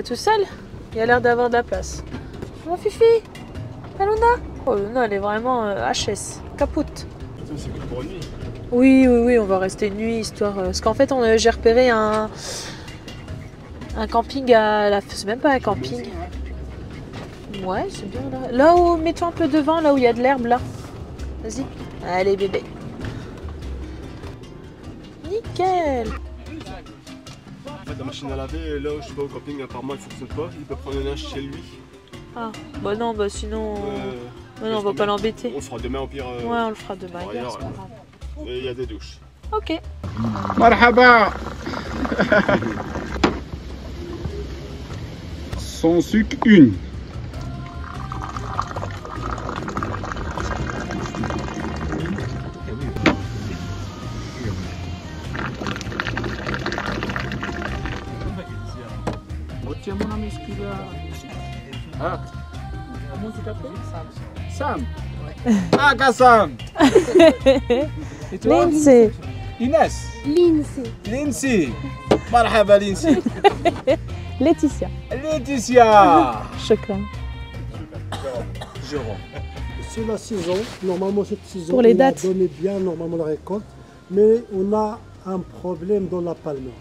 Pas tout seul? Il y a l'air d'avoir de la place. Mon Fifi! Ah, Luna? Oh, Luna, elle est vraiment HS. Capote. C'est que pour une nuit. Oui, oui, oui, on va rester une nuit, histoire... parce qu'en fait, j'ai repéré un camping à la... C'est même pas un camping. Ouais, c'est bien là. Là où... Mets-toi un peu devant, là où il y a de l'herbe, là. Vas-y. Allez, bébé. Nickel! En fait, la machine à laver, là, je sais pas, au camping, apparemment, elle fonctionne pas. Il peut prendre le linge chez lui. Ah, bah non, bah sinon... Ouais, non, on va pas l'embêter. On le fera demain, au pire. Ouais, on le fera demain. Ailleurs, et il y a des douches. Ok. Marhaba. Sans sucre, une. Ah. Comment tu t'appelles? Sam. Ah, Kassam. Et toi? Lindsay. Inès. Lindsay. Lindsay. Marhaba Lindsay. Laetitia. Laetitia. Shukran. Jérôme. C'est la saison, normalement cette saison, Pour les on dates. a donné bien normalement la récolte, mais on a un problème dans la palmerie.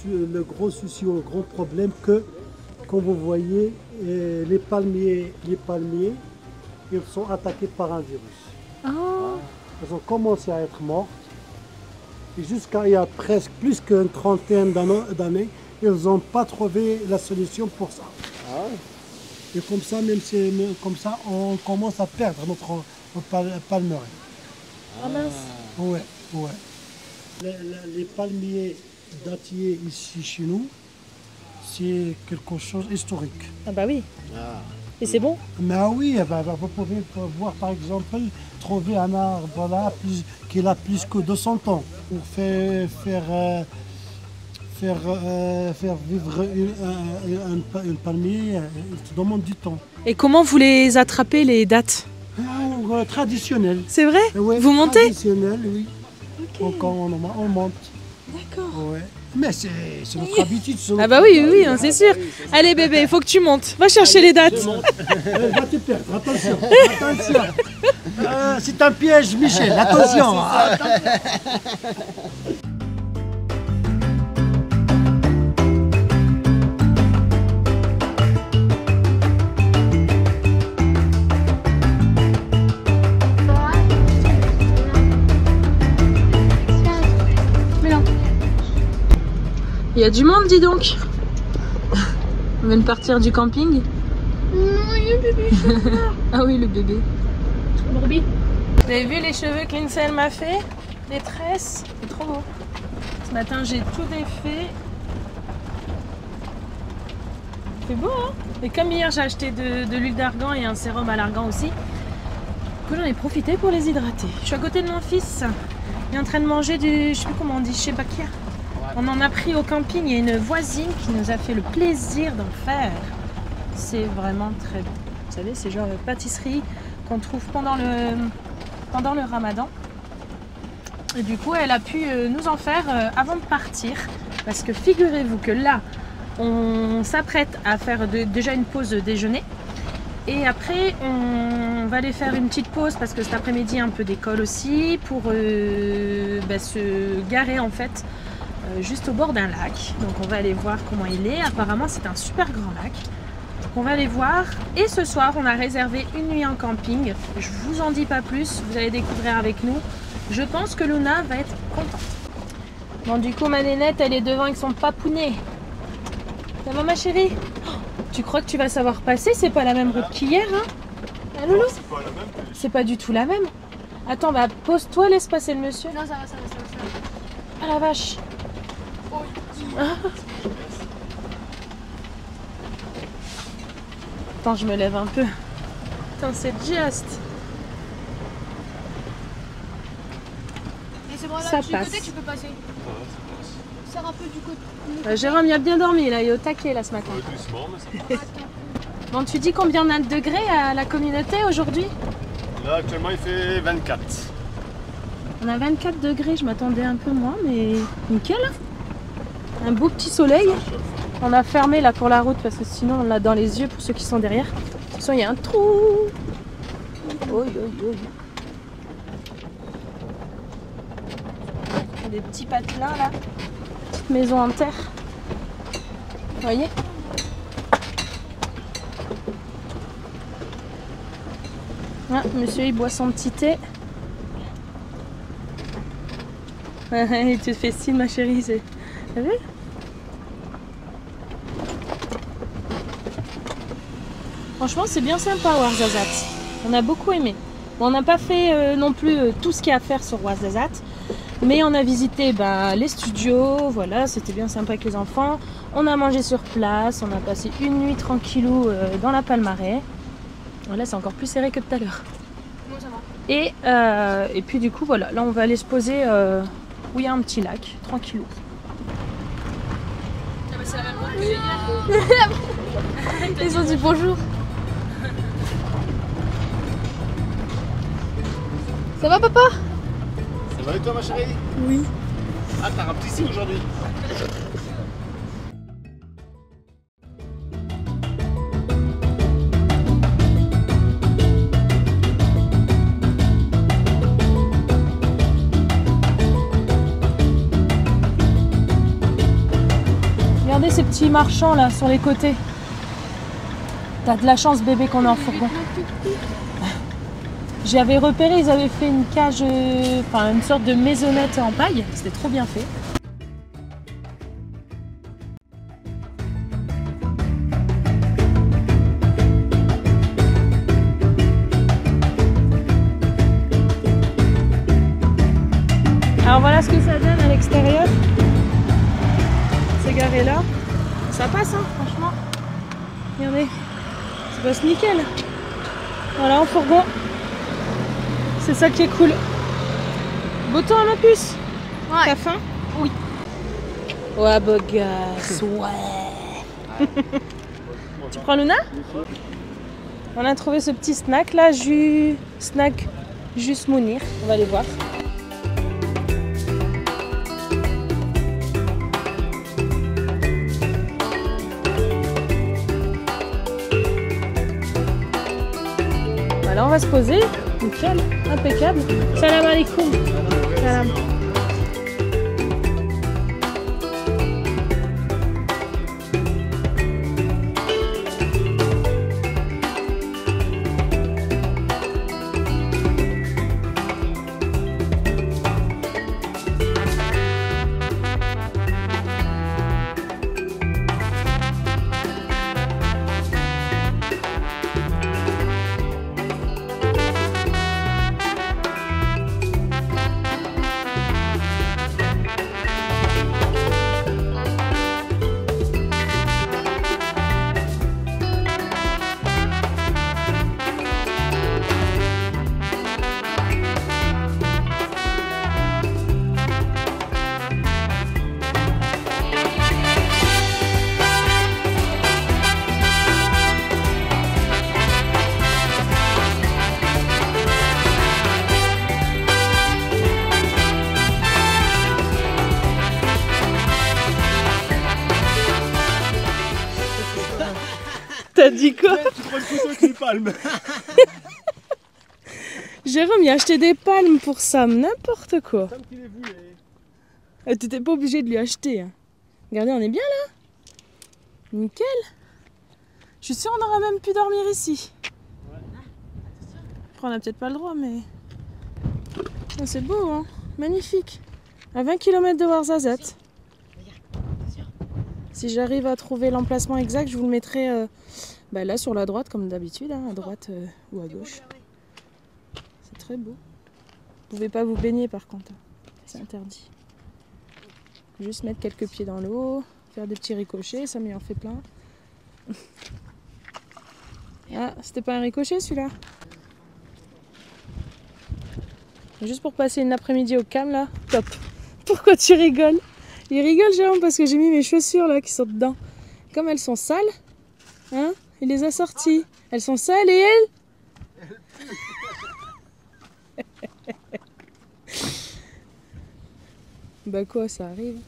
Le gros souci, le grand problème que, comme vous voyez, les palmiers, ils sont attaqués par un virus. Ah. Ils ont commencé à être morts. Et jusqu'à il y a presque plus qu'une trentaine d'années, ils n'ont pas trouvé la solution pour ça. Et comme ça, comme ça, on commence à perdre notre palmerie. Ah mince. Ouais, ouais. Les palmiers dattiers ici chez nous, c'est quelque chose d'historique. Ah bah oui. Et c'est bon? Mais ah oui, vous pouvez voir par exemple, trouver un arbre là qui a plus que 200 ans pour faire vivre un palmier, il te demande du temps. Et comment vous les attrapez, les dattes? Traditionnel. C'est vrai? Ouais, Vous montez? Traditionnel, oui. Ok. On monte. D'accord. Ouais. Mais c'est notre habitude. Ah bah oui, oui, oui, c'est sûr. Allez bébé, il faut que tu montes. Va chercher les dates. Va te perdre, attention. Attention. C'est un piège, Michel, attention. Il y a du monde, dis donc. On vient de partir du camping. Non, il y a un bébé. Ah oui, le bébé. Barbie. Vous avez vu les cheveux que Lindsay m'a fait? Les tresses, c'est trop beau. Ce matin, j'ai tout défait. C'est beau, hein? Et comme hier, j'ai acheté de l'huile d'argan et un sérum à l'argan aussi. Du coup, j'en ai profité pour les hydrater. Je suis à côté de mon fils. Il est en train de manger du... Je sais plus comment on dit, chez Bakia. On en a pris au camping. Il y a une voisine qui nous a fait le plaisir d'en faire. C'est vraiment très bon. Vous savez, c'est genre pâtisserie qu'on trouve pendant le ramadan. Et du coup, elle a pu nous en faire avant de partir. Parce que figurez-vous que là, on s'apprête à faire déjà une pause déjeuner. Et après, on va aller faire une petite pause parce que cet après-midi, un peu d'école aussi, pour se garer en fait juste au bord d'un lac. Donc on va aller voir comment il est. Apparemment, c'est un super grand lac. Donc on va aller voir. Et ce soir, on a réservé une nuit en camping. Je vous en dis pas plus, vous allez découvrir avec nous. Je pense que Luna va être contente. Bon, du coup, ma nénette, elle est devant avec son papounet. Ça va, ma chérie? Tu crois que tu vas savoir passer? C'est pas la même route qu'hier, hein? Ah, Loulou? C'est pas du tout la même. Attends, bah pose-toi, laisse passer le monsieur. Non, ça va. Ah la vache. Ah. Attends, je me lève un peu. Attends, c'est juste. Et c'est bon, là, Ça du passe. côté, tu peux passer. Sors un peu du côté. Jérôme, il a bien dormi, là, il est au taquet là ce matin. Doucement, mais ça Bon, tu dis combien on a de degrés à la communauté aujourd'hui? Là, actuellement, il fait 24. On a 24 degrés, je m'attendais un peu moins, mais nickel. Un beau petit soleil. On a fermé là pour la route parce que sinon on l'a dans les yeux pour ceux qui sont derrière. De toute façon il y a un trou. Oi, oi, oi. Il y a des petits patelins là. Petite maison en terre. Vous voyez? Ah, monsieur il boit son petit thé. Il te fait signe ma chérie. T'as vu? Franchement c'est bien sympa Ouarzazate. On a beaucoup aimé. Bon, on n'a pas fait non plus tout ce qu'il y a à faire sur Ouarzazate. Mais on a visité les studios, voilà, c'était bien sympa avec les enfants. On a mangé sur place, on a passé une nuit tranquillou dans la Palmarès. Voilà, c'est encore plus serré que tout à l'heure. Et puis du coup, voilà, là on va aller se poser où il y a un petit lac, tranquillou. Ils ont dit bonjour. Ça va papa? Ça va et toi ma chérie? Oui. Ah t'as rempli ici aujourd'hui? Regardez ces petits marchands là sur les côtés. T'as de la chance bébé qu'on est en fourgon. J'avais repéré, ils avaient fait une cage, une sorte de maisonnette en paille. C'était trop bien fait. Alors voilà ce que ça donne à l'extérieur. C'est garé là. Ça passe hein, franchement. Regardez. Ça passe nickel. Voilà en fourgon. C'est ça qui est cool. Beau temps ma puce. Ouais. T'as faim? Oui. Ouais beau gosse, ouais. Tu prends Luna? On a trouvé ce petit snack là, snack juste Mounir. On va aller voir. Voilà, on va se poser. Nickel, impeccable. Salam alaikum. Salam. T'as dit quoi? Tu prends une photo avec les palmes. Jérôme, il a acheté des palmes pour Sam, n'importe quoi. Sam qui les voulait. T'étais pas obligé de lui acheter. Hein. Regardez, on est bien là. Nickel. Je suis sûre on aurait même pu dormir ici. Ouais. Après, on a peut-être pas le droit, mais... Oh, c'est beau, hein. Magnifique. À 20 km de Ouarzazate. Si j'arrive à trouver l'emplacement exact, je vous le mettrai là sur la droite comme d'habitude, hein, à droite ou à gauche. C'est très beau. Vous pouvez pas vous baigner par contre, c'est interdit. Juste mettre quelques pieds dans l'eau, faire des petits ricochets, ça m'y en fait plein. Ah, c'était pas un ricochet celui-là? Juste pour passer une après-midi au calme là, top. Pourquoi tu rigoles? Il rigole Jérôme parce que j'ai mis mes chaussures là qui sont dedans. Comme elles sont sales, hein, il les a sorties. Elles sont sales et elles... Bah quoi, ça arrive.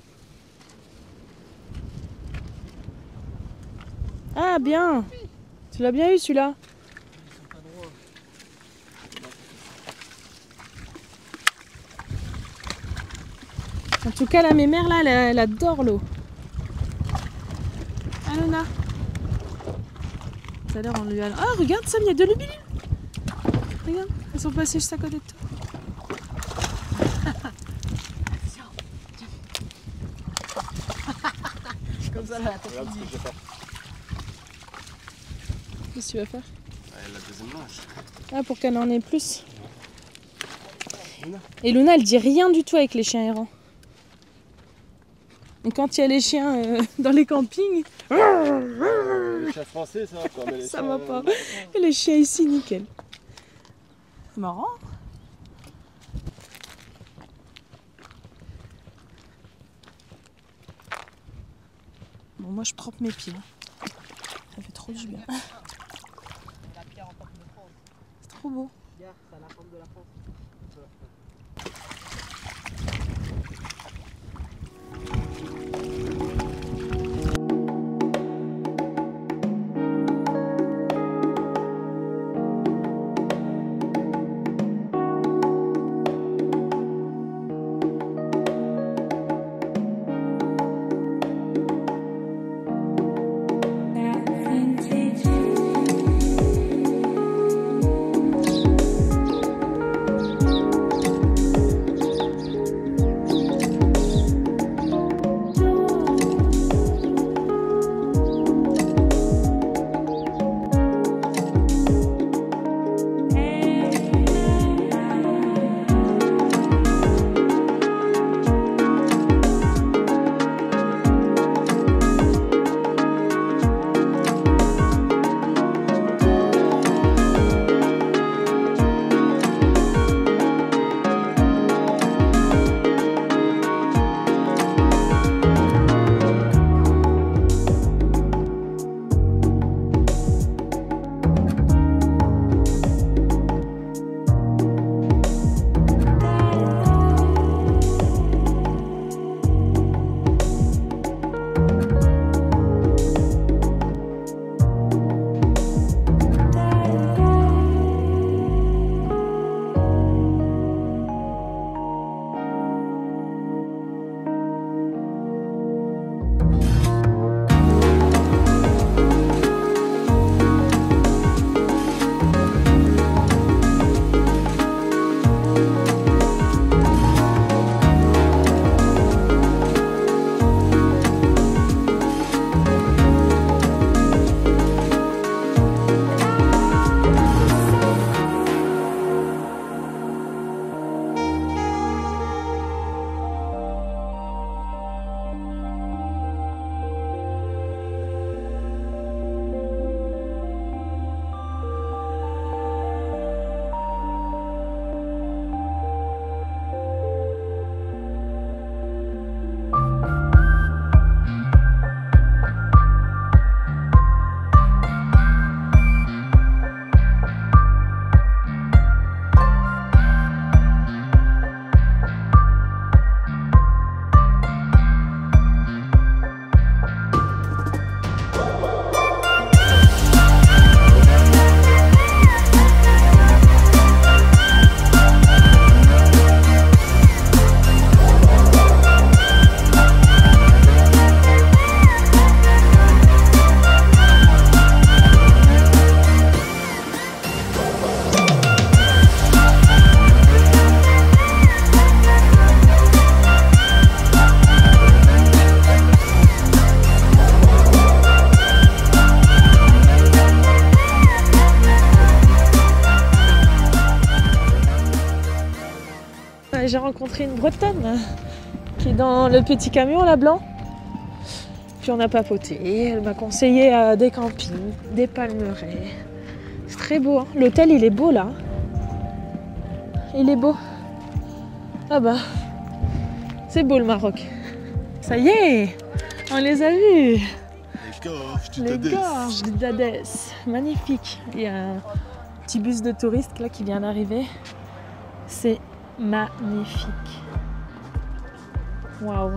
Ah bien. Tu l'as bien eu celui-là. En tout cas, la mémère là, elle adore l'eau. Ah Luna. Tout à l'heure on lui a... Ah regarde Sam, il y a de l'ubili. Regarde, elles sont passées juste à côté de toi. Comme ça là, Regarde ce que je vais faire. Qu'est-ce que tu vas faire? La deuxième manche. Ah, pour qu'elle en ait plus. Et Luna, elle dit rien du tout avec les chiens errants. Et quand il y a les chiens dans les campings, Les chiens français, ça va quoi. Mais les ça chiens, va pas. Et les chiens ici, nickel. C'est marrant. Bon, moi je trempe mes pieds. Ça fait trop du bien. C'est trop beau. J'ai rencontré une Bretonne qui est dans le petit camion là blanc. Puis on a papoté, elle m'a conseillé des campings, des palmeraies. C'est très beau, hein. L'hôtel il est beau là. Il est beau. Ah bah, c'est beau le Maroc. Ça y est, on les a vus. Les gorges du Dadès. Magnifique. Il y a un petit bus de touristes là qui vient d'arriver. C'est magnifique. Waouh.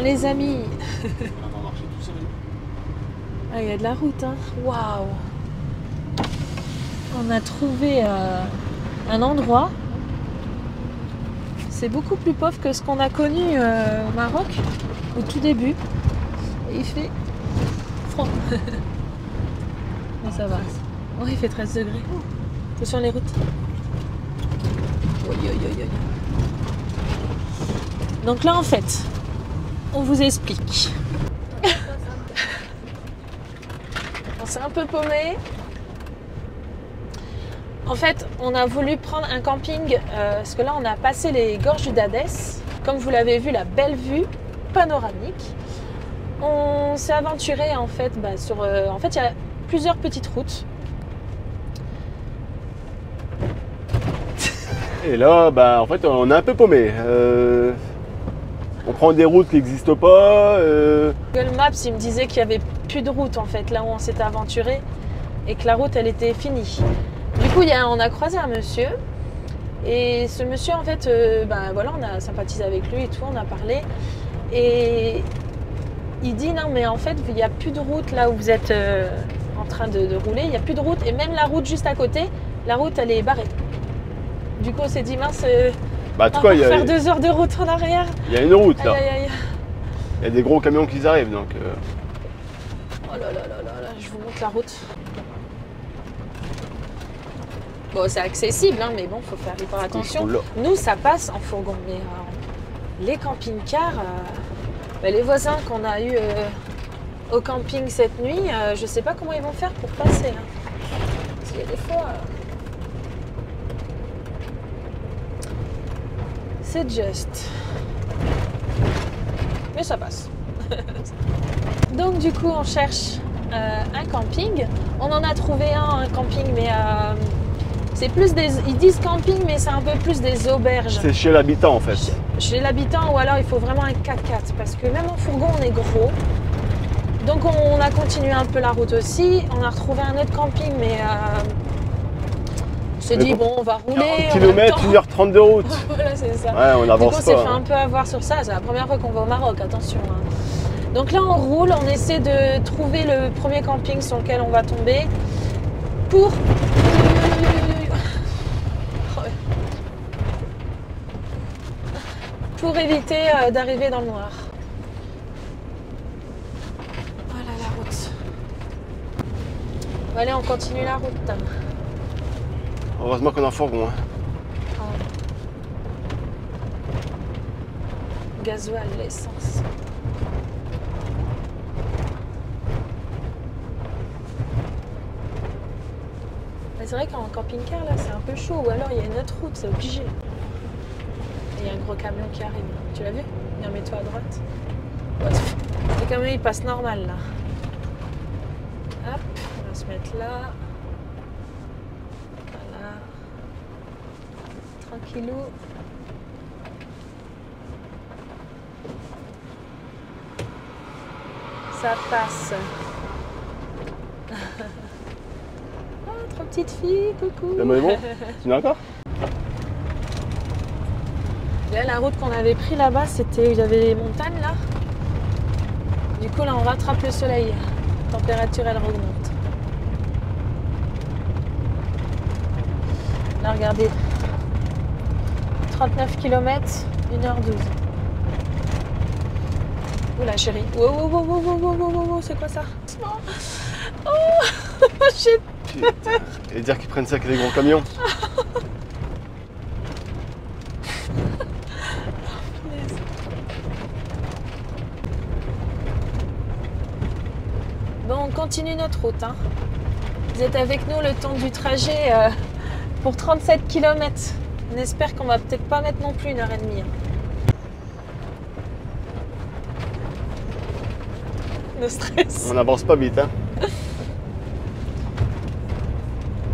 les amis. On va marcher tout seul. Ah, il y a de la route, hein. Waouh. On a trouvé un endroit. C'est beaucoup plus pauvre que ce qu'on a connu au Maroc, au tout début. Et il fait froid. Mais ça va. Oh, il fait 13 degrés. Attention les routes. Donc là, en fait, on vous explique. On s'est un peu paumé. En fait, on a voulu prendre un camping parce que là, on a passé les gorges du Dadès. Comme vous l'avez vu, la belle vue panoramique. On s'est aventuré en fait sur. En fait, il y a plusieurs petites routes. Et là, en fait, on est un peu paumé. On prend des routes qui n'existent pas. Google Maps, il me disait qu'il n'y avait plus de route en fait, là où on s'était aventuré, et que la route, elle était finie. Du coup, on a croisé un monsieur, et ce monsieur, en fait, voilà, on a sympathisé avec lui et tout, on a parlé, et il dit non, mais en fait, il n'y a plus de route là où vous êtes en train de rouler, il n'y a plus de route, et même la route juste à côté, la route, elle est barrée. Du coup, on s'est dit mince, En tout cas, il y a faire 2 heures de route en arrière. Il y a une route là. Aïe, aïe, aïe. Il y a des gros camions qui arrivent donc. Oh là là là là là, je vous montre la route. Bon, c'est accessible, hein, mais bon, faut faire hyper attention. Nous, ça passe en fourgon, mais les camping-cars, les voisins qu'on a eu au camping cette nuit, je sais pas comment ils vont faire pour passer. Hein. Parce qu'il y a des fois, c'est juste. Mais ça passe. Donc du coup, on cherche un camping. On en a trouvé un camping, mais c'est plus des... Ils disent camping, mais c'est un peu plus des auberges. C'est chez l'habitant en fait. Chez l'habitant, ou alors il faut vraiment un 4x4. Parce que même en fourgon, on est gros. Donc on a continué un peu la route aussi. On a retrouvé un autre camping, mais... on s'est dit, bon, on va rouler. 40 km, 1h30 de route. Voilà, c'est ça. Ouais, on avance du coup, on s'est pas. fait un peu avoir sur ça. C'est la première fois qu'on va au Maroc, attention. Hein. Donc là, on roule, on essaie de trouver le premier camping sur lequel on va tomber pour éviter d'arriver dans le noir. Voilà la route. Bon, allez, on continue la route. Heureusement qu'on a un fourgon. Hein. Gasoil, l'essence. C'est vrai qu'en camping-car, là, c'est un peu chaud. Ou alors, il y a une autre route, c'est obligé. Et il y a un gros camion qui arrive. Tu l'as vu? Viens, mets-toi à droite. Ouais, le camion, il passe normal, là. Hop, on va se mettre là. Voilà. Tranquillou. Ça passe. Trop petite fille, coucou. C'est bon? Tu l'as encore? Là, la route qu'on avait pris là-bas, c'était, il y avait les montagnes là. Du coup, là, on rattrape le soleil. La température, elle remonte. Là, regardez. 39 km, 1h12. Oula, chérie. Wow, c'est quoi ça? Oh, j'ai peur. Et dire qu'ils prennent ça avec les gros camions. Bon, on continue notre route. Hein. Vous êtes avec nous le temps du trajet pour 37 km. On espère qu'on va peut-être pas mettre non plus 1h30. Hein. Le stress. On n'avance pas vite. Hein.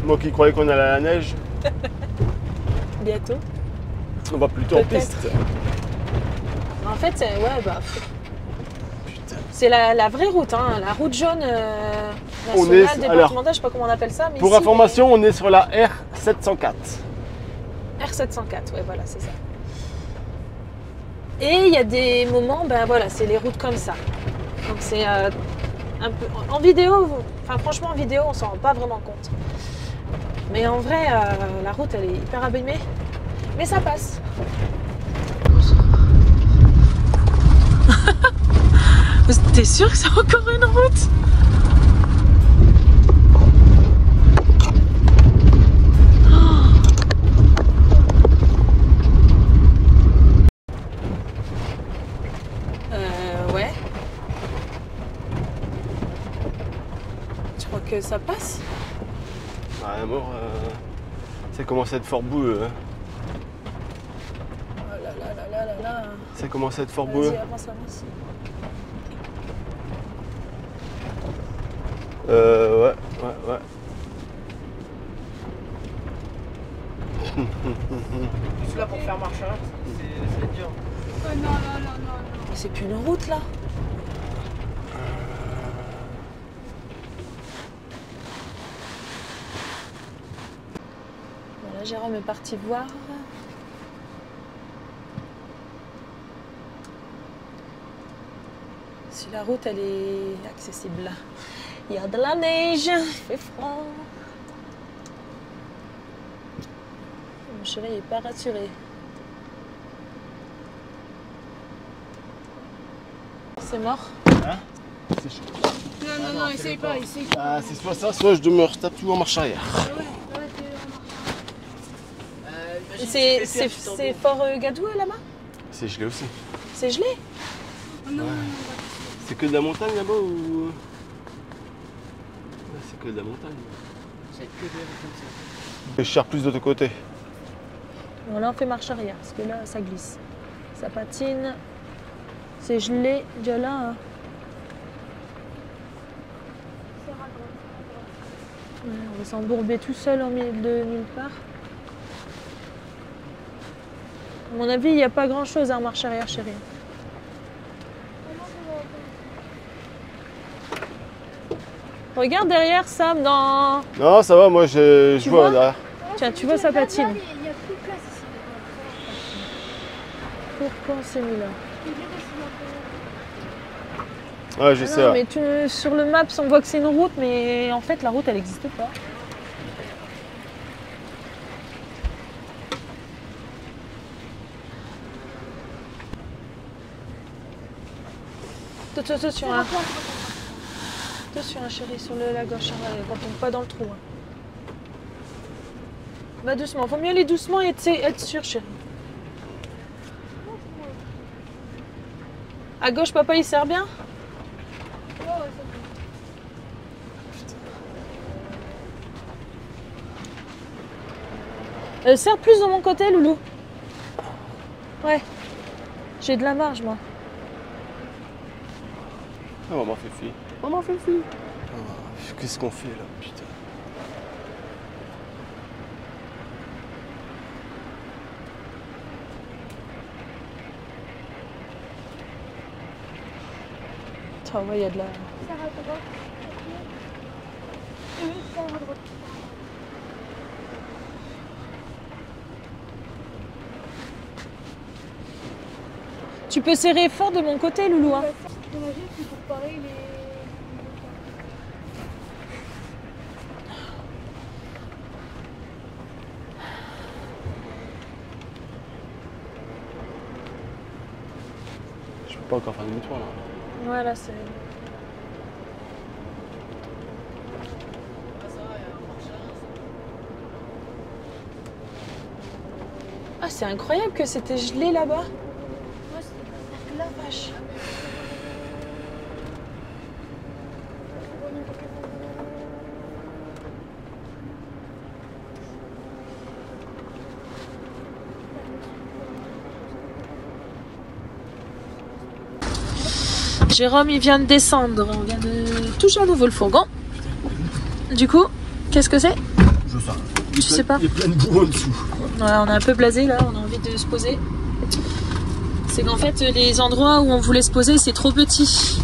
Moi qui croyais qu'on allait à la neige. Bientôt. On va plutôt en piste. En fait, c'est la vraie route, hein, la route jaune nationale, départementale, je sais pas comment on appelle ça. Mais pour information, on est sur la R704. R704, ouais, voilà, c'est ça. Et il y a des moments, ben voilà, c'est les routes comme ça. Donc c'est un peu... En vidéo, enfin franchement en vidéo, on s'en rend pas vraiment compte. Mais en vrai, la route, elle est hyper abîmée. Mais ça passe. T'es sûr que c'est encore une route? Ouais. Tu crois que ça passe? Ouais, mort, ça commence à être fort boueux. Hein. Oh là là là là là là. Ça commence à être fort Vas-y, boueux. avance, avance. Ouais. Je suis là pour faire marche arrière, c'est dur. Oh non, non, non, non, non. Mais c'est plus une route là. Bon, là, Jérôme est parti voir. Si la route elle est accessible là. Il y a de la neige, il fait froid. Mon chéri est pas rassuré. C'est mort. C'est chaud. Non, non, non, essaye pas, essaye pas. Ah, c'est soit ça, soit je demeure tape tout en marche arrière. Ouais, t'es en marche. C'est fort Gadou là-bas? C'est gelé aussi. C'est gelé? Oh non, Ouais. non, C'est que de la montagne là-bas ou. Ouais, c'est que de la montagne. C'est que des comme ça. Je cherche plus de l'autre côté. Bon, là on fait marche arrière parce que là ça glisse. Ça patine. C'est gelé déjà là. Hein. Ouais, on va s'embourber tout seul en milieu de nulle part. À mon avis, il n'y a pas grand chose en marche arrière, chérie. Regarde derrière, Sam, dans... Non, ça va, moi je Tu vois vois derrière. Tiens, tu vois, ça patine. Il n'y a plus de place ici. Pourquoi on s'est mis là? Ouais, je Ah sais. non, Ouais. mais sur le Maps, on voit que c'est une route, mais en fait, la route, elle n'existe pas. Attention, hein. Attention, hein, chérie, sur la gauche, hein, on tombe pas dans le trou. Hein. Va doucement, faut mieux aller doucement et être sûr, chérie. À gauche, papa, il sert bien? Serre plus de mon côté, Loulou. Ouais. J'ai de la marge, moi. Ah, maman Fifi. Maman Fifi. Ah, qu'est-ce qu'on fait là, putain. Tiens, ouais, il y a de la... Tu peux serrer fort de mon côté, Loulou. Hein. J'imagine qu'il faut parer les... Je peux pas encore faire demi-tour là. Voilà, c'est... Ah, c'est incroyable que c'était gelé là-bas. Ouais, c'est... La vache. Jérôme, il vient de descendre. On vient de toucher à nouveau le fourgon. Du coup, qu'est-ce que c'est? Je sais. Tu sais pas? Il y a plein de boue en dessous. Voilà, on est un peu blasé là, on a envie de se poser. C'est qu'en fait, les endroits où on voulait se poser, c'est trop petit.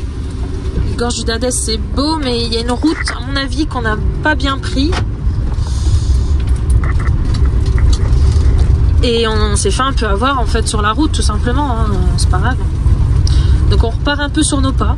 Les gorges du Dadès, c'est beau, mais il y a une route, à mon avis, qu'on n'a pas bien pris. Et on s'est fait un peu avoir en fait sur la route tout simplement, hein. C'est pas grave. Donc on repart un peu sur nos pas.